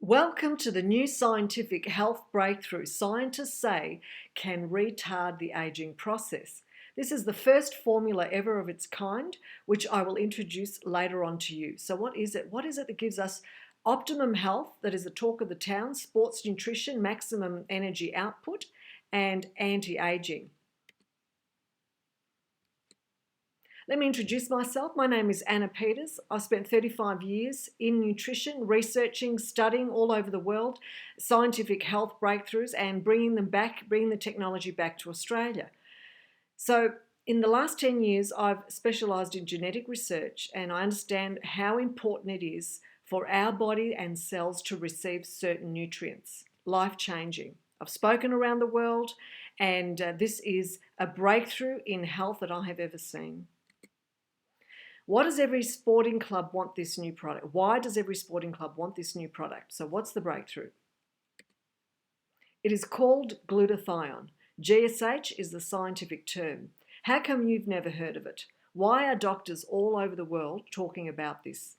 Welcome to the new scientific health breakthrough scientists say can retard the aging process. This is the first formula ever of its kind, which I will introduce later on to you. So what is it? What is it that gives us optimum health, that is the talk of the town, sports nutrition, maximum energy output, and anti-aging? Let me introduce myself. My name is Anna Peters. I've spent 35 years in nutrition, researching, studying all over the world, scientific health breakthroughs and bringing the technology back to Australia. So in the last 10 years, I've specialised in genetic research and I understand how important it is for our body and cells to receive certain nutrients, life-changing. I've spoken around the world and this is a breakthrough in health that I have ever seen. Why does every sporting club want this new product? Why does every sporting club want this new product? So what's the breakthrough? It is called glutathione. GSH is the scientific term. How come you've never heard of it? Why are doctors all over the world talking about this?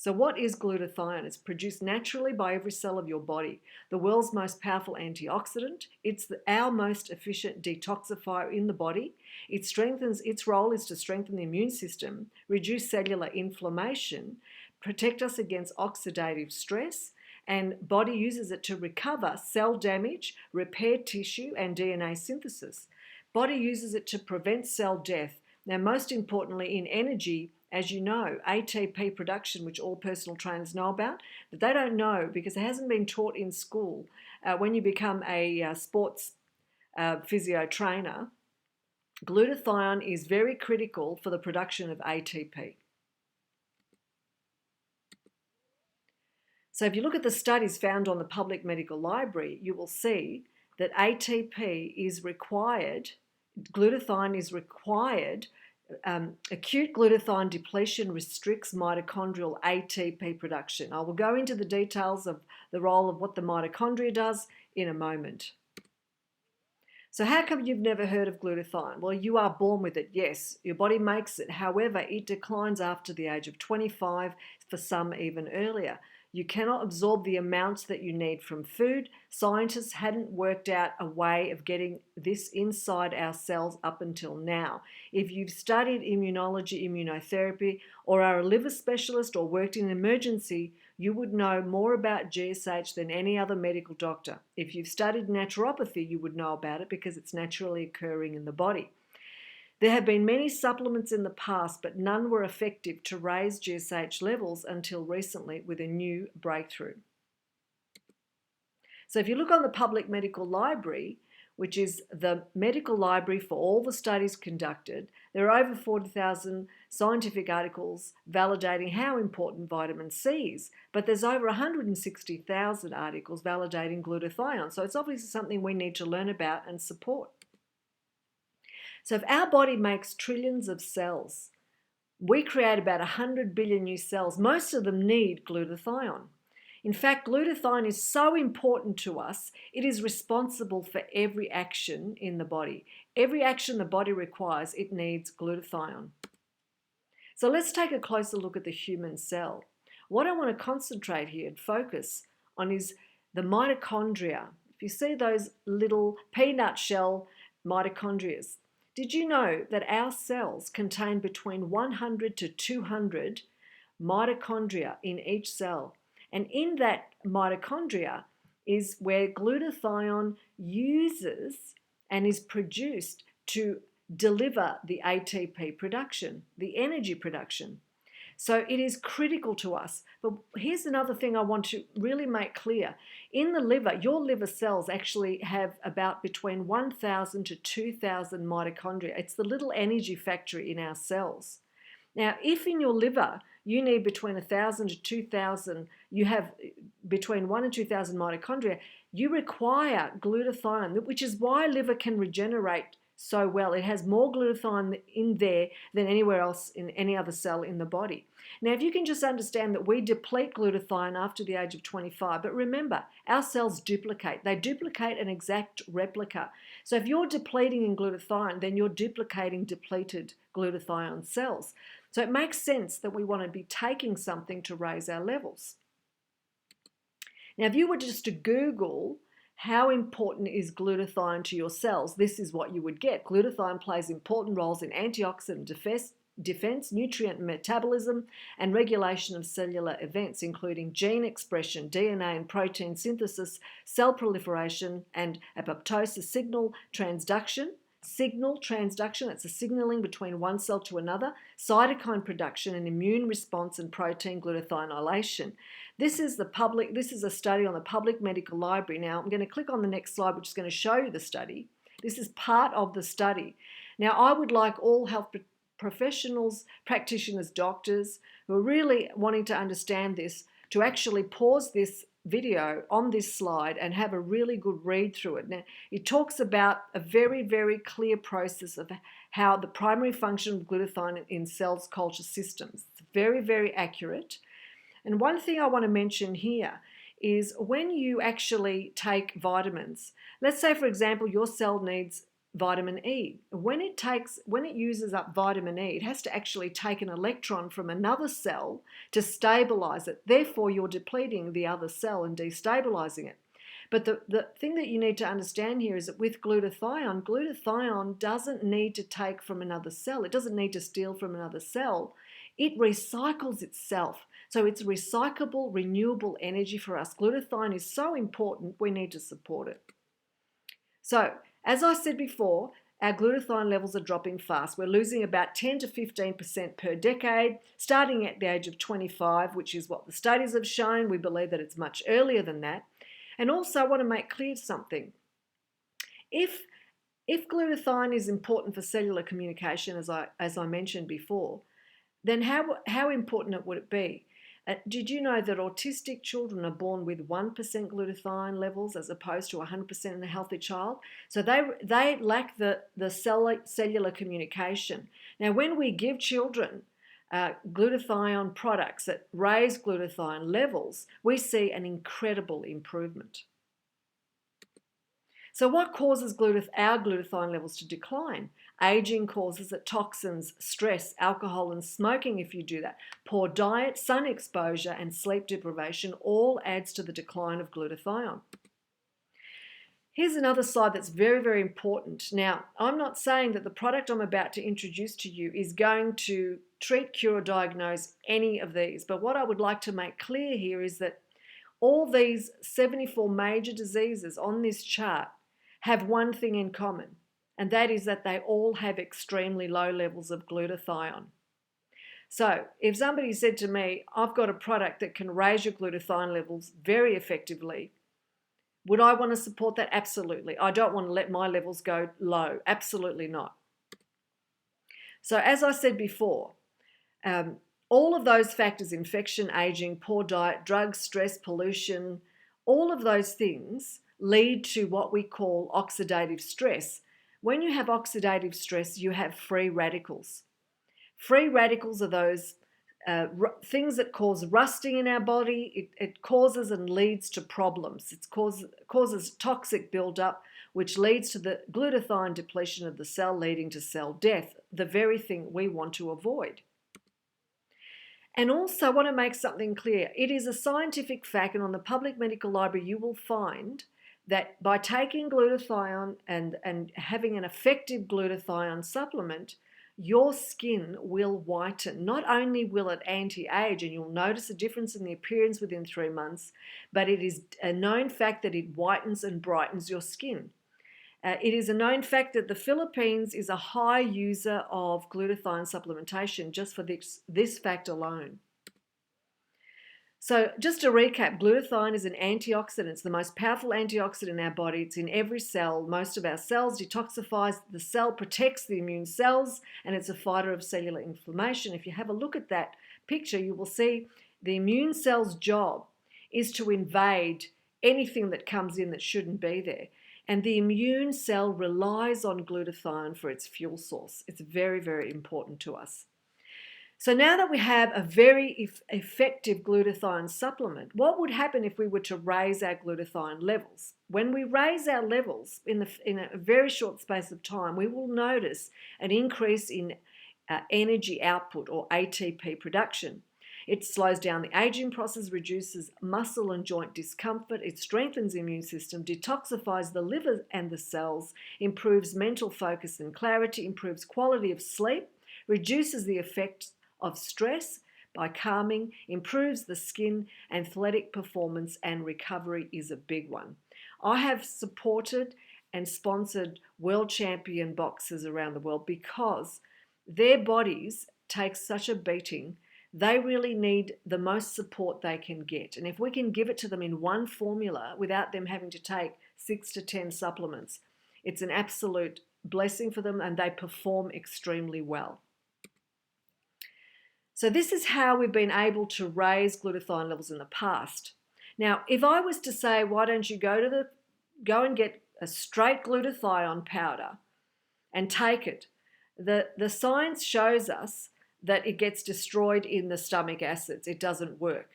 So what is glutathione? It's produced naturally by every cell of your body. The world's most powerful antioxidant. It's our most efficient detoxifier in the body. Its role is to strengthen the immune system, reduce cellular inflammation, protect us against oxidative stress, and body uses it to recover cell damage, repair tissue, and DNA synthesis. Body uses it to prevent cell death. Now, most importantly, in energy, as you know, ATP production, which all personal trainers know about, but they don't know because it hasn't been taught in school. When you become a sports physio trainer, glutathione is very critical for the production of ATP. So if you look at the studies found on the public medical library, you will see that ATP is required, glutathione is required. Acute glutathione depletion restricts mitochondrial ATP production. I will go into the details of the role of what the mitochondria does in a moment. So how come you've never heard of glutathione? Well, you are born with it, yes. Your body makes it. However, it declines after the age of 25, for some even earlier. You cannot absorb the amounts that you need from food. Scientists hadn't worked out a way of getting this inside our cells up until now. If you've studied immunology, immunotherapy, or are a liver specialist or worked in an emergency, you would know more about GSH than any other medical doctor. If you've studied naturopathy, you would know about it because it's naturally occurring in the body. There have been many supplements in the past, but none were effective to raise GSH levels until recently with a new breakthrough. So if you look on the Public Medical Library, which is the medical library for all the studies conducted, there are over 40,000 scientific articles validating how important vitamin C is, but there's over 160,000 articles validating glutathione. So it's obviously something we need to learn about and support. So if our body makes trillions of cells, we create about 100 billion new cells. Most of them need glutathione. In fact, glutathione is so important to us, it is responsible for every action in the body. Every action the body requires, it needs glutathione. So let's take a closer look at the human cell. What I want to concentrate here and focus on is the mitochondria. If you see those little peanut shell mitochondria, did you know that our cells contain between 100 to 200 mitochondria in each cell? And in that mitochondria is where glutathione uses and is produced to deliver the ATP production, the energy production. So it is critical to us. But here's another thing I want to really make clear. In the liver, your liver cells actually have about between 1,000 to 2,000 mitochondria. It's the little energy factory in our cells. Now, if in your liver you need between 1,000 to 2,000, you have between 1 and 2,000 mitochondria, you require glutathione, which is why liver can regenerate so well. It has more glutathione in there than anywhere else in any other cell in the body. Now, if you can just understand that we deplete glutathione after the age of 25, but remember, our cells duplicate. They duplicate an exact replica. So if you're depleting in glutathione, then you're duplicating depleted glutathione cells. So it makes sense that we want to be taking something to raise our levels. Now, if you were just to Google how important is glutathione to your cells, this is what you would get. Glutathione plays important roles in antioxidant defense, nutrient metabolism, and regulation of cellular events, including gene expression, DNA and protein synthesis, cell proliferation, and apoptosis, signal transduction, that's a signaling between one cell to another, cytokine production and immune response, and protein glutathionylation. This is a study on the Public Medical Library. Now I'm going to click on the next slide, which is going to show you the study. This is part of the study. Now I would like all health professionals, practitioners, doctors who are really wanting to understand this to actually pause this video on this slide and have a really good read through it. Now, it talks about a very, very clear process of how the primary function of glutathione in cells culture systems. It's very, very accurate. And one thing I want to mention here is when you actually take vitamins, let's say, for example, your cell needs vitamin E. When it uses up vitamin E, it has to actually take an electron from another cell to stabilize it. Therefore, you're depleting the other cell and destabilizing it. But the thing that you need to understand here is that with glutathione doesn't need to take from another cell. It doesn't need to steal from another cell. It recycles itself. So it's recyclable, renewable energy for us. Glutathione is so important, we need to support it. So, as I said before, our glutathione levels are dropping fast. We're losing about 10 to 15% per decade, starting at the age of 25, which is what the studies have shown. We believe that it's much earlier than that. And also I want to make clear something. If glutathione is important for cellular communication, as I mentioned before, then how important would it be? Did you know that autistic children are born with 1% glutathione levels as opposed to 100% in a healthy child? So they lack the cellular communication. Now, when we give children glutathione products that raise glutathione levels, we see an incredible improvement. So what causes our glutathione levels to decline? Aging causes it, toxins, stress, alcohol and smoking if you do that. Poor diet, sun exposure and sleep deprivation all adds to the decline of glutathione. Here's another slide that's very, very important. Now, I'm not saying that the product I'm about to introduce to you is going to treat, cure, or diagnose any of these, but what I would like to make clear here is that all these 74 major diseases on this chart have one thing in common, and that is that they all have extremely low levels of glutathione. So if somebody said to me, I've got a product that can raise your glutathione levels very effectively, would I want to support that? Absolutely. I don't want to let my levels go low. Absolutely not. So as I said before, all of those factors, infection, aging, poor diet, drugs, stress, pollution, all of those things lead to what we call oxidative stress. When you have oxidative stress, you have free radicals. Free radicals are those things that cause rusting in our body. It causes and leads to problems. It causes toxic buildup, which leads to the glutathione depletion of the cell, leading to cell death, the very thing we want to avoid. And also I want to make something clear. It is a scientific fact, and on the Public Medical Library you will find that by taking glutathione and having an effective glutathione supplement, your skin will whiten. Not only will it anti-age, and you'll notice a difference in the appearance within 3 months, but it is a known fact that it whitens and brightens your skin. It is a known fact that the Philippines is a high user of glutathione supplementation just for this fact alone. So just to recap, glutathione is an antioxidant. It's the most powerful antioxidant in our body. It's in every cell, most of our cells, detoxifies the cell, protects the immune cells, and it's a fighter of cellular inflammation. If you have a look at that picture, you will see the immune cell's job is to invade anything that comes in that shouldn't be there. And the immune cell relies on glutathione for its fuel source. It's very, very important to us. So now that we have a very effective glutathione supplement, what would happen if we were to raise our glutathione levels? When we raise our levels in a very short space of time, we will notice an increase in energy output or ATP production. It slows down the aging process, reduces muscle and joint discomfort. It strengthens the immune system, detoxifies the liver and the cells, improves mental focus and clarity, improves quality of sleep, reduces the effects of stress by calming, improves the skin, athletic performance, and recovery is a big one. I have supported and sponsored world champion boxers around the world because their bodies take such a beating. They really need the most support they can get. And if we can give it to them in one formula without them having to take 6 to 10 supplements, it's an absolute blessing for them and they perform extremely well. So this is how we've been able to raise glutathione levels in the past. Now, if I was to say, why don't you go and get a straight glutathione powder and take it, the science shows us that it gets destroyed in the stomach acids. It doesn't work.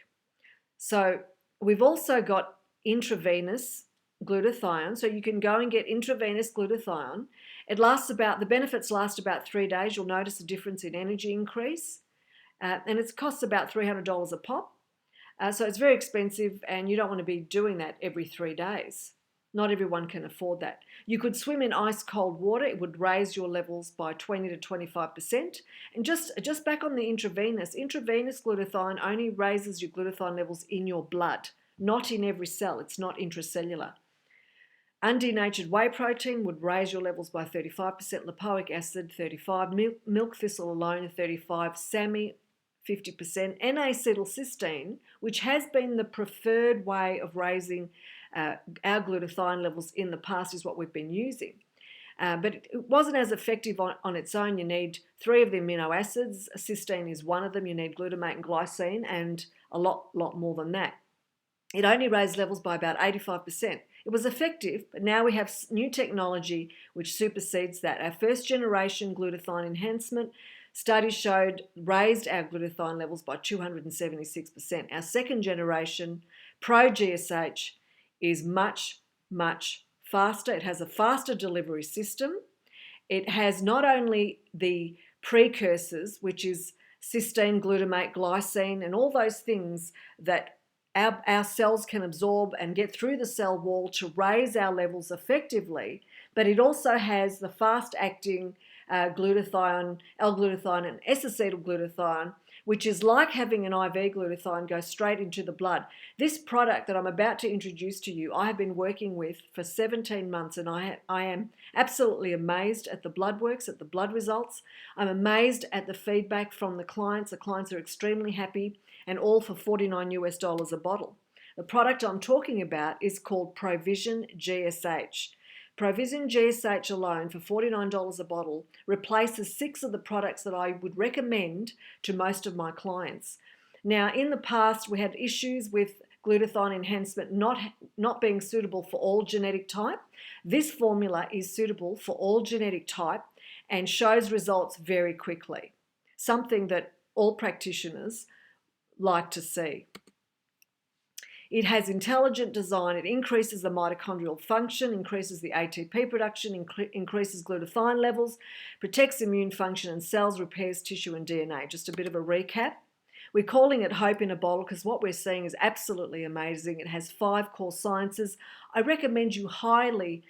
So we've also got intravenous glutathione. So you can go and get intravenous glutathione. The benefits last about 3 days. You'll notice a difference in energy increase. And it costs about $300 a pop. So it's very expensive and you don't want to be doing that every 3 days. Not everyone can afford that. You could swim in ice cold water. It would raise your levels by 20 to 25%. And just back on the intravenous glutathione only raises your glutathione levels in your blood, not in every cell. It's not intracellular. Undenatured whey protein would raise your levels by 35%, lipoic acid 35%, milk thistle alone 35%, SAMI 50%, N-acetylcysteine, which has been the preferred way of raising our glutathione levels in the past, is what we've been using. But it wasn't as effective on its own. You need 3 of the amino acids. Cysteine is one of them. You need glutamate and glycine and a lot more than that. It only raised levels by about 85%. It was effective, but now we have new technology which supersedes that. Our first generation glutathione enhancement studies showed raised our glutathione levels by 276%. Our second generation Pro-GSH is much faster. It has a faster delivery system. It has not only the precursors, which is cysteine, glutamate, glycine, and all those things that our cells can absorb and get through the cell wall to raise our levels effectively, but it also has the fast-acting glutathione, L-glutathione and S-acetylglutathione, which is like having an IV glutathione go straight into the blood. This product that I'm about to introduce to you, I have been working with for 17 months and I am absolutely amazed at the blood works, at the blood results. I'm amazed at the feedback from the clients. The clients are extremely happy, and all for $49 a bottle. The product I'm talking about is called PROVIZION GSH. PROVIZION GSH alone for $49 a bottle replaces 6 of the products that I would recommend to most of my clients. Now, in the past, we had issues with glutathione enhancement not being suitable for all genetic type. This formula is suitable for all genetic type and shows results very quickly, something that all practitioners like to see. It has intelligent design. It increases the mitochondrial function, increases the ATP production, increases glutathione levels, protects immune function and cells, repairs tissue and DNA. Just a bit of a recap. We're calling it Hope in a Bottle because what we're seeing is absolutely amazing. It has 5 core sciences. I recommend you highly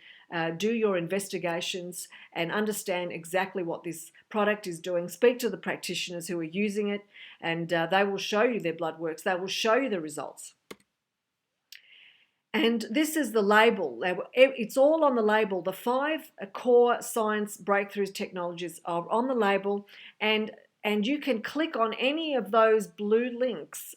do your investigations and understand exactly what this product is doing. Speak to the practitioners who are using it, and they will show you their blood works. They will show you the results. And this is the label. It's all on the label. The 5 core science breakthroughs technologies are on the label, and you can click on any of those blue links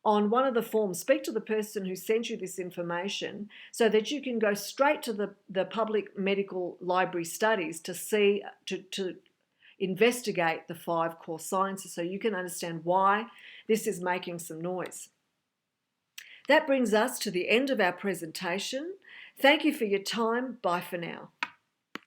on one of the forms. Speak to the person who sent you this information so that you can go straight to the public medical library studies to see, to investigate the 5 core sciences so you can understand why this is making some noise. That brings us to the end of our presentation. Thank you for your time. Bye for now.